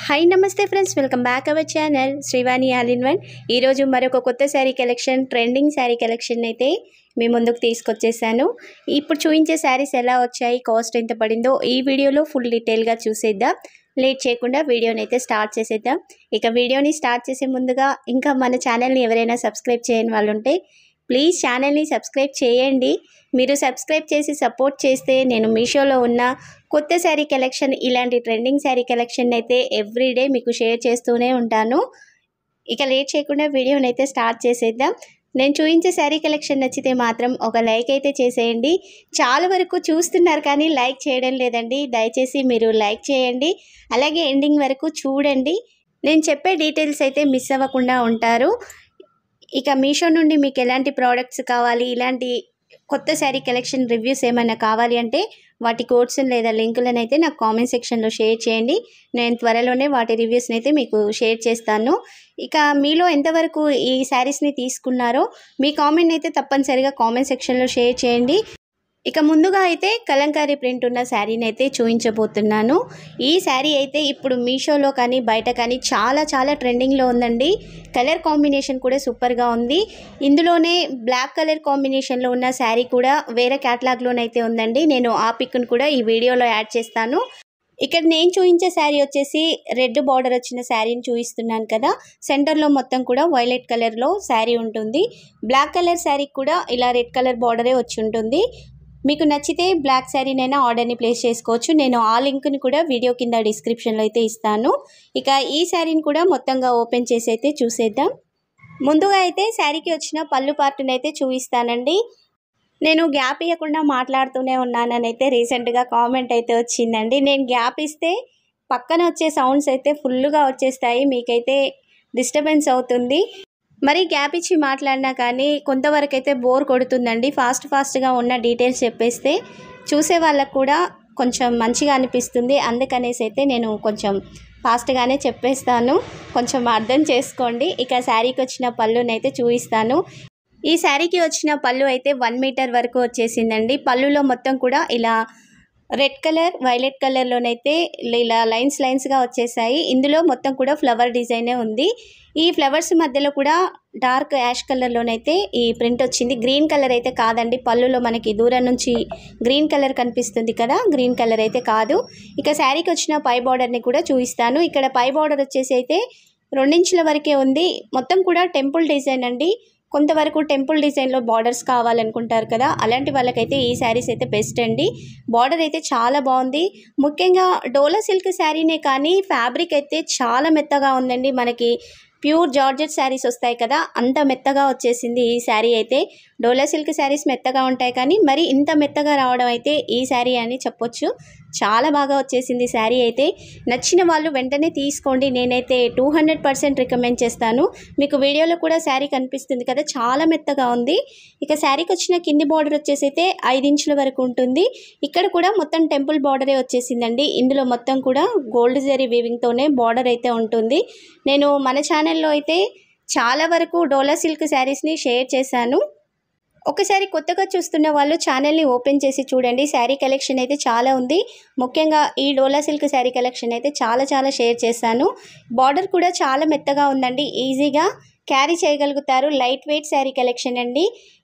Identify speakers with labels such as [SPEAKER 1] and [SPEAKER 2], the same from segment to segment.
[SPEAKER 1] Hi నమస్తే friends, welcome back our channel Srivani all in one. ఈరోజు మరొక కొత్త sari collection, trending sari collection అయితే మీ ముందుకు తీసుకొచ్చేసాను. ఇప్పుడు చూపించే శారీస్ ఎలా వచ్చాయి, కాస్ట్ ఎంత పడిందో ఈ వీడియోలో ఫుల్ డీటెయిల్గా చూసేద్దాం. లేట్ చేయకుండా వీడియోని అయితే స్టార్ట్ చేసేద్దాం. ఇక వీడియోని స్టార్ట్ చేసే ముందుగా ఇంకా మన ఛానల్ని ఎవరైనా సబ్స్క్రైబ్ చేయని వాళ్ళు ఉంటే ప్లీజ్ ఛానల్ని సబ్స్క్రైబ్ చేయండి. మీరు సబ్స్క్రైబ్ చేసి సపోర్ట్ చేస్తే నేను మీషోలో ఉన్న కొత్త శారీ కలెక్షన్, ఇలాంటి ట్రెండింగ్ శారీ కలెక్షన్ అయితే ఎవ్రీడే మీకు షేర్ చేస్తూనే ఉంటాను. ఇక లేట్ చేయకుండా వీడియోని అయితే స్టార్ట్ చేసేద్దాం. నేను చూపించే శారీ కలెక్షన్ నచ్చితే మాత్రం ఒక లైక్ అయితే చేసేయండి. చాలా వరకు చూస్తున్నారు కానీ లైక్ చేయడం లేదండి. దయచేసి మీరు లైక్ చేయండి, అలాగే ఎండింగ్ వరకు చూడండి. నేను చెప్పే డీటెయిల్స్ అయితే మిస్ అవ్వకుండా ఉంటారు. ఇక మీషో నుండి మీకు ఎలాంటి ప్రోడక్ట్స్ కావాలి, ఇలాంటి కొత్త శారీ కలెక్షన్ రివ్యూస్ ఏమైనా కావాలి అంటే వాటి కోడ్స్ లేదా లింకులను అయితే నాకు కామెంట్ సెక్షన్లో షేర్ చేయండి. నేను త్వరలోనే వాటి రివ్యూస్ని అయితే మీకు షేర్ చేస్తాను. ఇక మీలో ఎంతవరకు ఈ శారీస్ని తీసుకున్నారో మీ కామెంట్ అయితే తప్పనిసరిగా కామెంట్ సెక్షన్లో షేర్ చేయండి. ఇక ముందుగా అయితే కలంకారీ ప్రింట్ ఉన్న శారీని అయితే చూపించబోతున్నాను. ఈ శారీ అయితే ఇప్పుడు మీషోలో కానీ బయట కానీ చాలా ట్రెండింగ్లో ఉందండి. కలర్ కాంబినేషన్ కూడా సూపర్గా ఉంది. ఇందులోనే బ్లాక్ కలర్ కాంబినేషన్లో ఉన్న శారీ కూడా వేరే క్యాటలాగ్లోనైతే ఉందండి. నేను ఆ పిక్ను కూడా ఈ వీడియోలో యాడ్ చేస్తాను. ఇక్కడ నేను చూపించే శారీ వచ్చేసి రెడ్ బార్డర్ వచ్చిన శారీని చూపిస్తున్నాను కదా. సెంటర్లో మొత్తం కూడా వైలెట్ కలర్లో శారీ ఉంటుంది. బ్లాక్ కలర్ శారీకి కూడా ఇలా రెడ్ కలర్ బార్డరే వచ్చి ఉంటుంది. మీకు నచ్చితే బ్లాక్ శారీనైనా ఆర్డర్ని ప్లేస్ చేసుకోవచ్చు. నేను ఆ లింక్ని కూడా వీడియో కింద డిస్క్రిప్షన్లో అయితే ఇస్తాను. ఇక ఈ శారీని కూడా మొత్తంగా ఓపెన్ చేసి అయితే చూసేద్దాం. ముందుగా అయితే శారీకి వచ్చిన పళ్ళు పార్ట్ని అయితే చూపిస్తానండి. నేను గ్యాప్ ఇవ్వకుండా మాట్లాడుతూనే ఉన్నానని అయితే రీసెంట్గా కామెంట్ అయితే వచ్చిందండి. నేను గ్యాప్ ఇస్తే పక్కన వచ్చే సౌండ్స్ అయితే ఫుల్గా వచ్చేస్తాయి, మీకైతే డిస్టర్బెన్స్ అవుతుంది. మరి గ్యాప్ ఇచ్చి మాట్లాడినా కానీ కొంతవరకు అయితే బోర్ కొడుతుందండి. ఫాస్ట్గా ఉన్న డీటెయిల్స్ చెప్పేస్తే చూసే వాళ్ళకు కూడా కొంచెం మంచిగా అనిపిస్తుంది. అందుకనేసి అయితే నేను కొంచెం ఫాస్ట్గానే చెప్పేస్తాను, కొంచెం అర్థం చేసుకోండి. ఇక శారీకి వచ్చిన పళ్ళునైతే చూపిస్తాను. ఈ శారీకి వచ్చిన పళ్ళు అయితే 1 మీటర్ వరకు వచ్చేసిందండి. పళ్ళులో మొత్తం కూడా ఇలా రెడ్ కలర్, వైలెట్ కలర్లోనైతే ఇలా లైన్స్గా వచ్చేసాయి. ఇందులో మొత్తం కూడా ఫ్లవర్ డిజైనే ఉంది. ఈ ఫ్లవర్స్ మధ్యలో కూడా డార్క్ యాష్ కలర్లోనైతే ఈ ప్రింట్ వచ్చింది. గ్రీన్ కలర్ అయితే కాదండి. పళ్ళులో మనకి దూరం నుంచి గ్రీన్ కలర్ కనిపిస్తుంది కదా, గ్రీన్ కలర్ అయితే కాదు. ఇక శారీకి వచ్చిన పై బార్డర్ని కూడా చూపిస్తాను. ఇక్కడ పై బార్డర్ వచ్చేసి అయితే 2 ఇంచుల వరకే ఉంది. మొత్తం కూడా టెంపుల్ డిజైన్ అండి. కొంతవరకు టెంపుల్ డిజైన్లో బార్డర్స్ కావాలనుకుంటారు కదా, అలాంటి వాళ్ళకైతే ఈ శారీస్ అయితే బెస్ట్ అండి. బార్డర్ అయితే చాలా బాగుంది. ముఖ్యంగా డోలా సిల్క్ శారీనే కానీ ఫ్యాబ్రిక్ అయితే చాలా మెత్తగా ఉందండి. మనకి ప్యూర్ జార్జెట్ శారీస్ వస్తాయి కదా, అంత మెత్తగా వచ్చేసింది ఈ శారీ అయితే. డోలా సిల్క్ శారీస్ మెత్తగా ఉంటాయి కానీ మరి ఇంత మెత్తగా రావడం అయితే ఈ శారీ అని చెప్పొచ్చు. చాలా బాగా వచ్చేసింది శారీ అయితే. నచ్చిన వాళ్ళు వెంటనే తీసుకోండి. నేనైతే 200% రికమెండ్ చేస్తాను. మీకు వీడియోలో కూడా శారీ కనిపిస్తుంది కదా, చాలా మెత్తగా ఉంది. ఇక శారీకి వచ్చిన కింది బార్డర్ వచ్చేసి అయితే 5 ఇంచుల వరకు ఉంటుంది. ఇక్కడ కూడా మొత్తం టెంపుల్ బార్డరే వచ్చేసిందండి. ఇందులో మొత్తం కూడా గోల్డ్ జరీ వీవింగ్తోనే బార్డర్ అయితే ఉంటుంది. నేను మన ఛానల్లో అయితే చాలా వరకు డోలా సిల్క్ శారీస్ని షేర్ చేశాను. ఒకసారి కొత్తగా చూస్తున్న వాళ్ళు ఛానల్ని ఓపెన్ చేసి చూడండి. శారీ కలెక్షన్ అయితే చాలా ఉంది. ముఖ్యంగా ఈ డోలా సిల్క్ శారీ కలెక్షన్ అయితే చాలా షేర్ చేశాను. బార్డర్ కూడా చాలా మెత్తగా ఉందండి, ఈజీగా క్యారీ చేయగలుగుతారు. లైట్ వెయిట్ శారీ కలెక్షన్ అండి.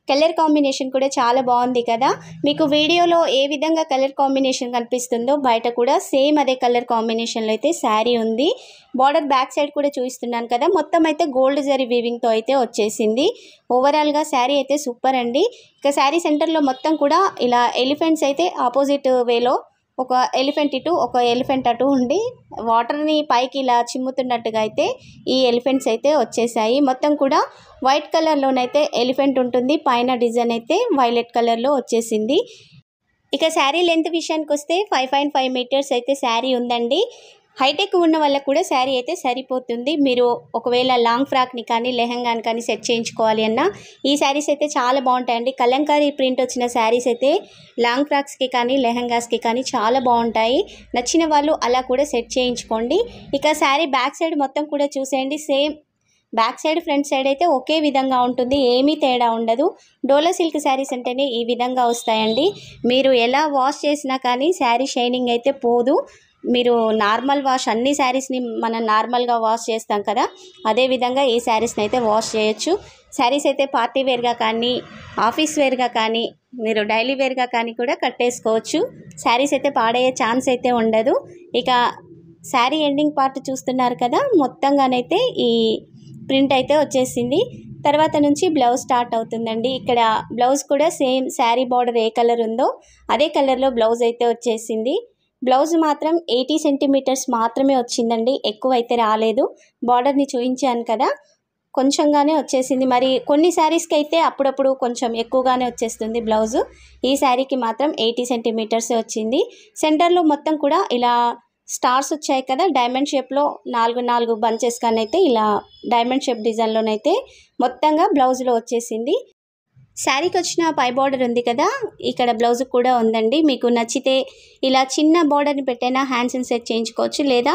[SPEAKER 1] కలర్ కాంబినేషన్ కూడా చాలా బాగుంది కదా. మీకు వీడియోలో ఏ విధంగా కలర్ కాంబినేషన్ కనిపిస్తుందో బయట కూడా సేమ్ అదే కలర్ కాంబినేషన్లో అయితే శారీ ఉంది. బార్డర్ బ్యాక్ సైడ్ కూడా చూపిస్తున్నాను కదా, మొత్తం అయితే గోల్డ్ జరీ వీవింగ్తో అయితే వచ్చేసింది. ఓవరాల్గా శారీ అయితే సూపర్ అండి. ఇక శారీ సెంటర్లో మొత్తం కూడా ఇలా ఎలిఫెంట్స్ అయితే ఆపోజిట్ వేలో ఒక ఎలిఫెంట్ ఇటు, ఒక ఎలిఫెంట్ అటు ఉండి వాటర్ని పైకి ఇలా చిమ్ముతున్నట్టుగా అయితే ఈ ఎలిఫెంట్స్ అయితే వచ్చేసాయి. మొత్తం కూడా వైట్ కలర్లోనైతే ఎలిఫెంట్ ఉంటుంది. పైన డిజైన్ అయితే వైలెట్ కలర్లో వచ్చేసింది. ఇక శారీ లెంత్ విషయానికి వస్తే 5.5 మీటర్స్ అయితే శారీ ఉందండి. హైట్ ఎక్కువ ఉన్న వాళ్ళకు కూడా శారీ అయితే సరిపోతుంది. మీరు ఒకవేళ లాంగ్ ఫ్రాక్ని కానీ లెహంగాని కానీ సెట్ చేయించుకోవాలి అన్నా ఈ శారీస్ అయితే చాలా బాగుంటాయండి. కలంకారీ ప్రింట్ వచ్చిన శారీస్ అయితే లాంగ్ ఫ్రాక్స్కి కానీ లెహంగాస్కి కానీ చాలా బాగుంటాయి. నచ్చిన వాళ్ళు అలా కూడా సెట్ చేయించుకోండి. ఇక శారీ బ్యాక్ సైడ్ మొత్తం కూడా చూసేయండి. Same back side front side అయితే ఒకే విధంగా ఉంటుంది, ఏమీ తేడా ఉండదు. డోలా సిల్క్ శారీస్ అంటేనే ఈ విధంగా వస్తాయండి. మీరు ఎలా వాష్ చేసినా కానీ శారీ షైనింగ్ అయితే పోదు. మీరు నార్మల్ వాష్ అన్ని శారీస్ని మనం నార్మల్గా వాష్ చేస్తాం కదా, అదేవిధంగా ఈ శారీస్ని అయితే వాష్ చేయొచ్చు. శారీస్ అయితే పార్టీ వేర్గా కానీ ఆఫీస్ వేర్గా కానీ మీరు డైలీ వేర్గా కానీ కూడా కట్టేసుకోవచ్చు. శారీస్ అయితే పాడయ్యే ఛాన్స్ అయితే ఉండదు. ఇక శారీ ఎండింగ్ పార్ట్ చూస్తున్నారు కదా, మొత్తంగానైతే ఈ ప్రింట్ అయితే వచ్చేసింది. తర్వాత నుంచి బ్లౌజ్ స్టార్ట్ అవుతుందండి. ఇక్కడ బ్లౌజ్ కూడా సేమ్ శారీ బార్డర్ ఏ కలర్ ఉందో అదే కలర్లో బ్లౌజ్ అయితే వచ్చేసింది. బ్లౌజ్ మాత్రం 80 సెంటీమీటర్స్ మాత్రమే వచ్చిందండి, ఎక్కువ అయితే రాలేదు. బార్డర్ని చూపించాను కదా, కొంచెంగానే వచ్చేసింది. మరి కొన్ని శారీస్కి అయితే అప్పుడప్పుడు కొంచెం ఎక్కువగానే వచ్చేస్తుంది బ్లౌజు. ఈ శారీకి మాత్రం 80 సెంటీమీటర్స్ వచ్చింది. సెంటర్లో మొత్తం కూడా ఇలా స్టార్స్ వచ్చాయి కదా, డైమండ్ షేప్లో 4 బంచెస్ కానీ అయితే ఇలా డైమండ్ షేప్ డిజైన్లోనైతే మొత్తంగా బ్లౌజ్లో వచ్చేసింది. శారీకి వచ్చిన పై బార్డర్ ఉంది కదా, ఇక్కడ బ్లౌజ్ కూడా ఉందండి. మీకు నచ్చితే ఇలా చిన్న బార్డర్ని పెట్టైనా హ్యాండ్స్ని సెట్ చేయించుకోవచ్చు, లేదా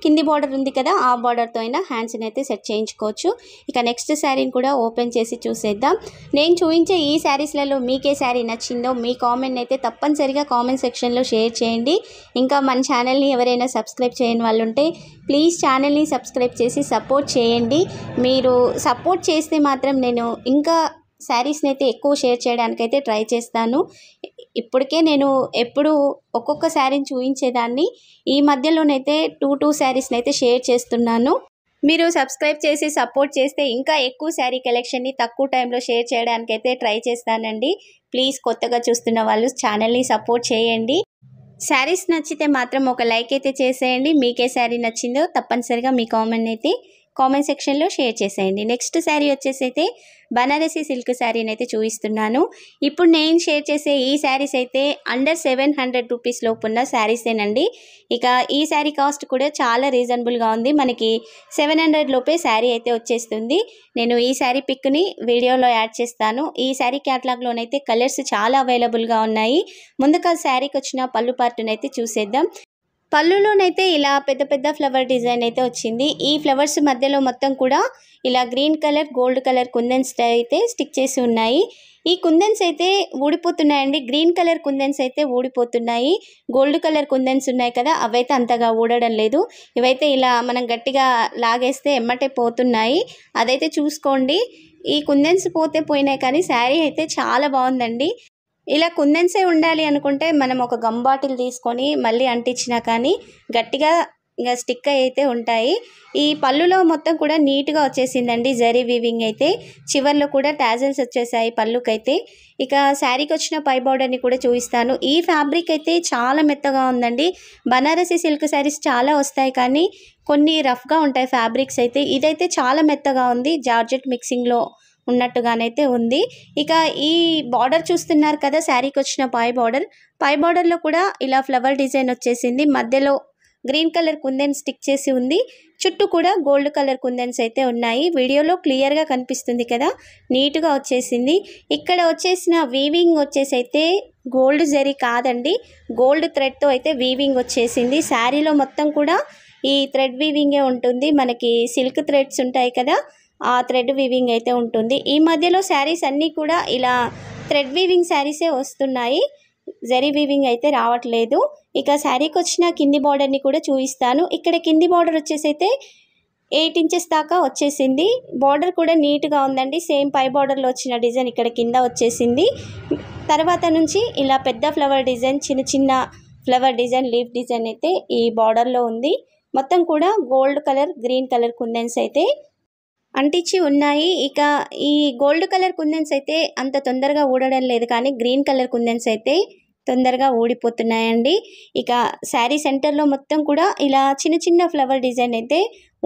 [SPEAKER 1] కింది బార్డర్ ఉంది కదా ఆ బార్డర్తో అయినా హ్యాండ్స్ని అయితే సెట్ చేయించుకోవచ్చు. ఇక నెక్స్ట్ శారీని కూడా ఓపెన్ చేసి చూసేద్దాం. నేను చూపించే ఈ శారీస్లలో మీకే శారీ నచ్చిందో మీ కామెంట్ అయితే తప్పనిసరిగా కామెంట్ సెక్షన్లో షేర్ చేయండి. ఇంకా మన ఛానల్ని ఎవరైనా సబ్స్క్రైబ్ చేయని వాళ్ళు ఉంటే ప్లీజ్ ఛానల్ని సబ్స్క్రైబ్ చేసి సపోర్ట్ చేయండి. మీరు సపోర్ట్ చేస్తే మాత్రం నేను ఇంకా శారీస్ని అయితే ఎక్కువ షేర్ చేయడానికైతే ట్రై చేస్తాను. ఇప్పటికే నేను ఎప్పుడు ఒక్కొక్క శారీని చూపించేదాన్ని, ఈ మధ్యలోనైతే 2 శారీస్ని అయితే షేర్ చేస్తున్నాను. మీరు సబ్స్క్రైబ్ చేసి సపోర్ట్ చేస్తే ఇంకా ఎక్కువ శారీ కలెక్షన్ని తక్కువ టైంలో షేర్ చేయడానికైతే ట్రై చేస్తానండి. ప్లీజ్ కొత్తగా చూస్తున్న వాళ్ళు ఛానల్ని సపోర్ట్ చేయండి. శారీస్ నచ్చితే మాత్రం ఒక లైక్ అయితే చేసేయండి. మీకే శారీ నచ్చిందో తప్పనిసరిగా మీ కామెంట్ అయితే కామెంట్ సెక్షన్లో షేర్ చేసేయండి. నెక్స్ట్ శారీ వచ్చేసి అయితే బనారసి సిల్క్ శారీని అయితే చూపిస్తున్నాను. ఇప్పుడు నేను షేర్ చేసే ఈ శారీస్ అయితే అండర్ 700 రూపీస్ లోపు ఉన్న శారీసేనండి. ఇక ఈ శారీ కాస్ట్ కూడా చాలా రీజనబుల్గా ఉంది. మనకి 700 లోపే శారీ అయితే వచ్చేస్తుంది. నేను ఈ శారీ పిక్ని వీడియోలో యాడ్ చేస్తాను. ఈ శారీ క్యాటలాగ్లోనైతే కలర్స్ చాలా అవైలబుల్గా ఉన్నాయి. ముందుగా శారీకి వచ్చిన పళ్ళు పార్ట్ని అయితే చూసేద్దాం. పళ్ళులోనైతే ఇలా పెద్ద పెద్ద ఫ్లవర్ డిజైన్ అయితే వచ్చింది. ఈ ఫ్లవర్స్ మధ్యలో మొత్తం కూడా ఇలా గ్రీన్ కలర్ గోల్డ్ కలర్ కుందన్స్ అయితే స్టిక్ చేసి ఉన్నాయి. ఈ కుందన్స్ అయితే ఊడిపోతున్నాయండి. గ్రీన్ కలర్ కుందన్స్ అయితే ఊడిపోతున్నాయి. గోల్డ్ కలర్ కుందన్స్ ఉన్నాయి కదా, అవైతే అంతగా ఊడడం లేదు. ఇవైతే ఇలా మనం గట్టిగా లాగేస్తే ఎమ్మటే పోతున్నాయి, అదైతే చూసుకోండి. ఈ కుందన్స్ పోతే పోయినాయి కానీ శారీ అయితే చాలా బాగుందండి. ఇలా కుందన్సే ఉండాలి అనుకుంటే మనం ఒక గమ్ బాటిల్ తీసుకొని మళ్ళీ అంటించినా కానీ గట్టిగా ఇంకా స్టిక్ అయితే ఉంటాయి. ఈ పళ్ళులో మొత్తం కూడా నీట్గా వచ్చేసిందండి జరీ వీవింగ్ అయితే. చివర్లో కూడా టాజల్స్ వచ్చేసాయి పళ్ళుకైతే. ఇక శారీకి వచ్చిన పై బార్డర్ని కూడా చూపిస్తాను. ఈ ఫ్యాబ్రిక్ అయితే చాలా మెత్తగా ఉందండి. బనారసి సిల్క్ శారీస్ చాలా వస్తాయి కానీ కొన్ని రఫ్గా ఉంటాయి ఫ్యాబ్రిక్స్ అయితే. ఇదైతే చాలా మెత్తగా ఉంది, జార్జెట్ మిక్సింగ్లో ఉన్నట్టుగానైతే ఉంది. ఇక ఈ బార్డర్ చూస్తున్నారు కదా, శారీకి వచ్చిన పై బార్డర్లో కూడా ఇలా ఫ్లవర్ డిజైన్ వచ్చేసింది. మధ్యలో గ్రీన్ కలర్ కుందన్ స్టిక్ చేసి ఉంది. చుట్టూ కూడా గోల్డ్ కలర్ కుందన్స్ అయితే ఉన్నాయి. వీడియోలో క్లియర్గా కనిపిస్తుంది కదా, నీట్గా వచ్చేసింది. ఇక్కడ వచ్చేసిన వీవింగ్ వచ్చేసి అయితే గోల్డ్ జరీ కాదండి, గోల్డ్ థ్రెడ్తో అయితే వీవింగ్ వచ్చేసింది. శారీలో మొత్తం కూడా ఈ థ్రెడ్ వీవింగే ఉంటుంది. మనకి సిల్క్ థ్రెడ్స్ ఉంటాయి కదా, ఆ థ్రెడ్ వీవింగ్ అయితే ఉంటుంది. ఈ మధ్యలో శారీస్ అన్నీ కూడా ఇలా థ్రెడ్ వీవింగ్ శారీసే వస్తున్నాయి, జరీ వీవింగ్ అయితే రావట్లేదు. ఇక శారీకి వచ్చిన కింది బార్డర్ని కూడా చూపిస్తాను. ఇక్కడ కింది బార్డర్ వచ్చేసి అయితే 8 ఇంచెస్ దాకా వచ్చేసింది. బార్డర్ కూడా నీట్గా ఉందండి. సేమ్ పై బార్డర్లో వచ్చిన డిజైన్ ఇక్కడ కింద వచ్చేసింది. తర్వాత నుంచి ఇలా పెద్ద ఫ్లవర్ డిజైన్, చిన్న చిన్న ఫ్లవర్ డిజైన్, లీఫ్ డిజైన్ అయితే ఈ బార్డర్లో ఉంది. మొత్తం కూడా గోల్డ్ కలర్ గ్రీన్ కలర్ కుందన్స్ అయితే అంటించి ఉన్నాయి. ఇక ఈ గోల్డ్ కలర్ కుందన్స్ అయితే అంత తొందరగా ఊడడం లేదు కానీ గ్రీన్ కలర్ కుందన్స్ అయితే తొందరగా ఊడిపోతున్నాయండి. ఇక శారీ సెంటర్లో మొత్తం కూడా ఇలా చిన్న చిన్న ఫ్లవర్ డిజైన్ అయితే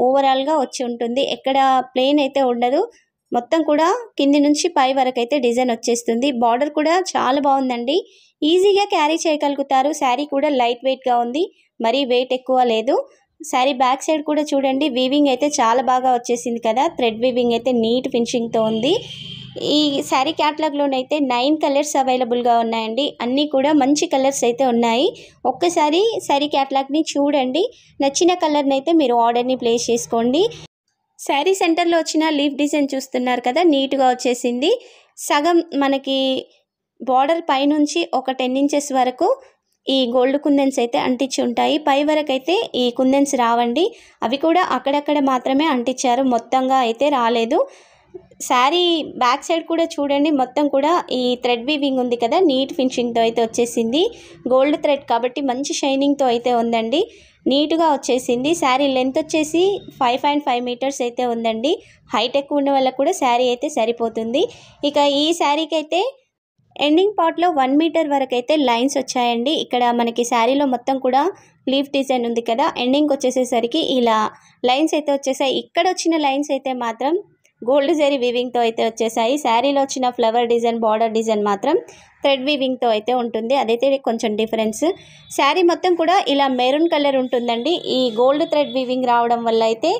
[SPEAKER 1] ఓవరాల్గా వచ్చి ఉంటుంది. ఎక్కడ ప్లెయిన్ అయితే ఉండదు, మొత్తం కూడా కింది నుంచి పై వరకు అయితే డిజైన్ వచ్చేస్తుంది. బార్డర్ కూడా చాలా బాగుందండి, ఈజీగా క్యారీ చేయగలుగుతారు. శారీ కూడా లైట్ వెయిట్గా ఉంది, మరీ వెయిట్ ఎక్కువ లేదు. శారీ బ్యాక్ సైడ్ కూడా చూడండి, వీవింగ్ అయితే చాలా బాగా వచ్చేసింది కదా, థ్రెడ్ వీవింగ్ అయితే నీట్ ఫినిషింగ్తో ఉంది. ఈ శారీ క్యాటలాగ్లోనైతే 9 కలర్స్ అవైలబుల్గా ఉన్నాయండి. అన్నీ కూడా మంచి కలర్స్ అయితే ఉన్నాయి. ఒక్కసారి శారీ క్యాటలాగ్ని చూడండి, నచ్చిన కలర్ని అయితే మీరు ఆర్డర్ని ప్లేస్ చేసుకోండి. శారీ సెంటర్లో వచ్చిన లీఫ్ డిజైన్ చూస్తున్నారు కదా, నీట్గా వచ్చేసింది. సగం మనకి బార్డర్ పైనుంచి ఒక 10 ఇంచెస్ వరకు ఈ గోల్డ్ కుందన్స్ అయితే అంటించి ఉంటాయి. పై వరకు అయితే ఈ కుందన్స్ రావండి. అవి కూడా అక్కడక్కడ మాత్రమే అంటించారు, మొత్తంగా అయితే రాలేదు. శారీ బ్యాక్ సైడ్ కూడా చూడండి, మొత్తం కూడా ఈ థ్రెడ్ వీవింగ్ ఉంది కదా, నీట్ ఫినిషింగ్తో అయితే వచ్చేసింది. గోల్డ్ థ్రెడ్ కాబట్టి మంచి షైనింగ్తో అయితే ఉందండి, నీట్గా వచ్చేసింది. శారీ లెంత్ వచ్చేసి 5.5 మీటర్స్ అయితే ఉందండి. హైట్ ఎక్కువ ఉన్న వాళ్ళకు కూడా శారీ అయితే సరిపోతుంది. ఇక ఈ శారీకి అయితే ఎండింగ్ పార్ట్లో 1 మీటర్ వరకు అయితే లైన్స్ వచ్చాయండి. ఇక్కడ మనకి శారీలో మొత్తం కూడా లీఫ్ డిజైన్ ఉంది కదా, ఎండింగ్కి వచ్చేసేసరికి ఇలా లైన్స్ అయితే వచ్చేసాయి. ఇక్కడ వచ్చిన లైన్స్ అయితే మాత్రం గోల్డ్ జరీ వీవింగ్తో అయితే వచ్చేసాయి. శారీలో వచ్చిన ఫ్లవర్ డిజైన్, బార్డర్ డిజైన్ మాత్రం థ్రెడ్ వీవింగ్తో అయితే ఉంటుంది, అదైతే కొంచెం డిఫరెన్స్. శారీ మొత్తం కూడా ఇలా మెరూన్ కలర్ ఉంటుందండి. ఈ గోల్డ్ థ్రెడ్ వీవింగ్ రావడం వల్ల అయితే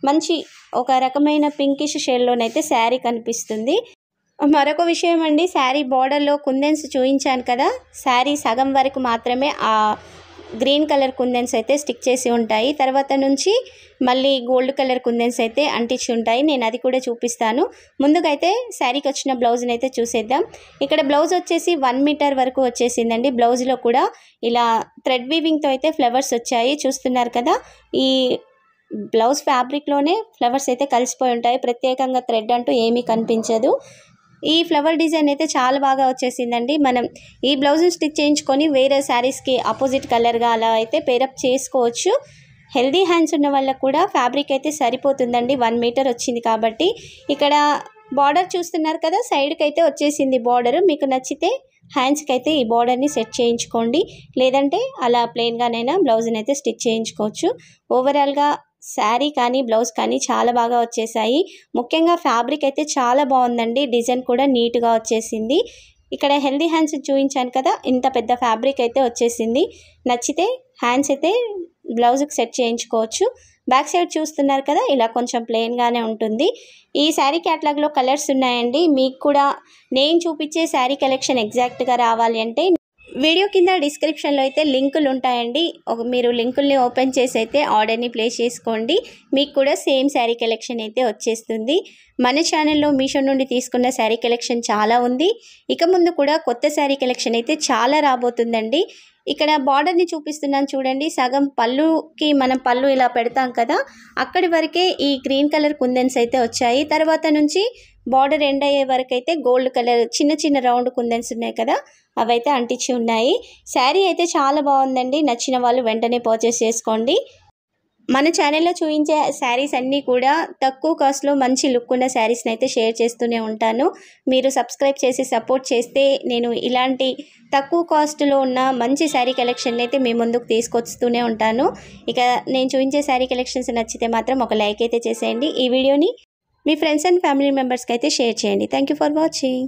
[SPEAKER 1] మంచి ఒక రకమైన పింకిష్ షేడ్లోనైతే శారీ కనిపిస్తుంది. మరొక విషయం అండి, శారీ బార్డర్లో కుందన్స్ చూపించాను కదా, శారీ సగం వరకు మాత్రమే ఆ గ్రీన్ కలర్ కుందన్స్ అయితే స్టిక్ చేసి ఉంటాయి. తర్వాత నుంచి మళ్ళీ గోల్డ్ కలర్ కుందన్స్ అయితే అంటించి ఉంటాయి. నేను అది కూడా చూపిస్తాను. ముందుగా అయితే శారీకి వచ్చిన బ్లౌజ్ని అయితే చూసేద్దాం. ఇక్కడ బ్లౌజ్ వచ్చేసి 1 మీటర్ వరకు వచ్చేసిందండి. బ్లౌజ్లో కూడా ఇలా థ్రెడ్ వీవింగ్తో అయితే ఫ్లవర్స్ వచ్చాయి, చూస్తున్నారు కదా. ఈ బ్లౌజ్ ఫ్యాబ్రిక్లోనే ఫ్లవర్స్ అయితే కలిసిపోయి ఉంటాయి, ప్రత్యేకంగా థ్రెడ్ అంటూ ఏమీ కనిపించదు. ఈ ఫ్లవర్ డిజైన్ అయితే చాలా బాగా వచ్చేసిందండి. మనం ఈ బ్లౌజ్ని స్టిచ్ చేయించుకొని వేరే శారీస్కి ఆపోజిట్ కలర్గా అలా అయితే పేరప్ చేసుకోవచ్చు. హెల్దీ హ్యాండ్స్ ఉన్న వాళ్ళకు కూడా ఫ్యాబ్రిక్ అయితే సరిపోతుందండి, 1 మీటర్ వచ్చింది కాబట్టి. ఇక్కడ బార్డర్ చూస్తున్నారు కదా, సైడ్కి అయితే వచ్చేసింది బార్డర్. మీకు నచ్చితే హ్యాండ్స్కి అయితే ఈ బార్డర్ని సెట్ చేయించుకోండి, లేదంటే అలా ప్లెయిన్గానైనా బ్లౌజ్ని అయితే స్టిచ్ చేయించుకోవచ్చు. ఓవరాల్గా శారీ కానీ బ్లౌజ్ కానీ చాలా బాగా వచ్చేసాయి. ముఖ్యంగా ఫ్యాబ్రిక్ అయితే చాలా బాగుందండి, డిజైన్ కూడా నీట్గా వచ్చేసింది. ఇక్కడ హెల్దీ హ్యాండ్స్ చూపించాను కదా, ఇంత పెద్ద ఫ్యాబ్రిక్ అయితే వచ్చేసింది. నచ్చితే హ్యాండ్స్ అయితే బ్లౌజ్కి సెట్ చేయించుకోవచ్చు. బ్యాక్ సైడ్ చూస్తున్నారు కదా, ఇలా కొంచెం ప్లెయిన్గానే ఉంటుంది. ఈ శారీ క్యాటలాగ్లో కలర్స్ ఉన్నాయండి. మీకు కూడా నేను చూపించే శారీ కలెక్షన్ ఎగ్జాక్ట్గా రావాలి అంటే వీడియో కింద డిస్క్రిప్షన్లో అయితే లింకులు ఉంటాయండి. మీరు లింకుల్ని ఓపెన్ చేసి అయితే ఆర్డర్ని ప్లేస్ చేసుకోండి. మీకు కూడా సేమ్ శారీ కలెక్షన్ అయితే వచ్చేస్తుంది. మన ఛానల్లో మీషో నుండి తీసుకున్న శారీ కలెక్షన్ చాలా ఉంది. ఇక ముందు కూడా కొత్త శారీ కలెక్షన్ అయితే చాలా రాబోతుందండి. ఇక్కడ బార్డర్ని చూపిస్తున్నాను చూడండి, సగం పళ్ళుకి మనం పళ్ళు ఇలా పెడతాం కదా, అక్కడి వరకే ఈ గ్రీన్ కలర్ కుందన్స్ అయితే వచ్చాయి. తర్వాత నుంచి బార్డర్ ఎండ్ అయ్యే వరకు అయితే గోల్డ్ కలర్ చిన్న చిన్న రౌండ్ కుందన్స్ ఉన్నాయి కదా, అవైతే అంటించి ఉన్నాయి. శారీ అయితే చాలా బాగుందండి, నచ్చిన వాళ్ళు వెంటనే పర్చేస్ చేసుకోండి. మన ఛానల్లో చూపించే శారీస్ అన్నీ కూడా తక్కువ కాస్ట్లో మంచి లుక్ ఉన్న శారీస్ని అయితే షేర్ చేస్తూనే ఉంటాను. మీరు సబ్స్క్రైబ్ చేసి సపోర్ట్ చేస్తే నేను ఇలాంటి తక్కువ కాస్ట్లో ఉన్న మంచి శారీ కలెక్షన్ అయితే మీ ముందుకు తీసుకొస్తూనే ఉంటాను. ఇక నేను చూపించే శారీ కలెక్షన్స్ నచ్చితే మాత్రం ఒక లైక్ అయితే చేసేయండి. ఈ వీడియోని మీ ఫ్రెండ్స్ అండ్ ఫ్యామిలీ మెంబర్స్కి అయితే షేర్ చేయండి. Thank you for watching.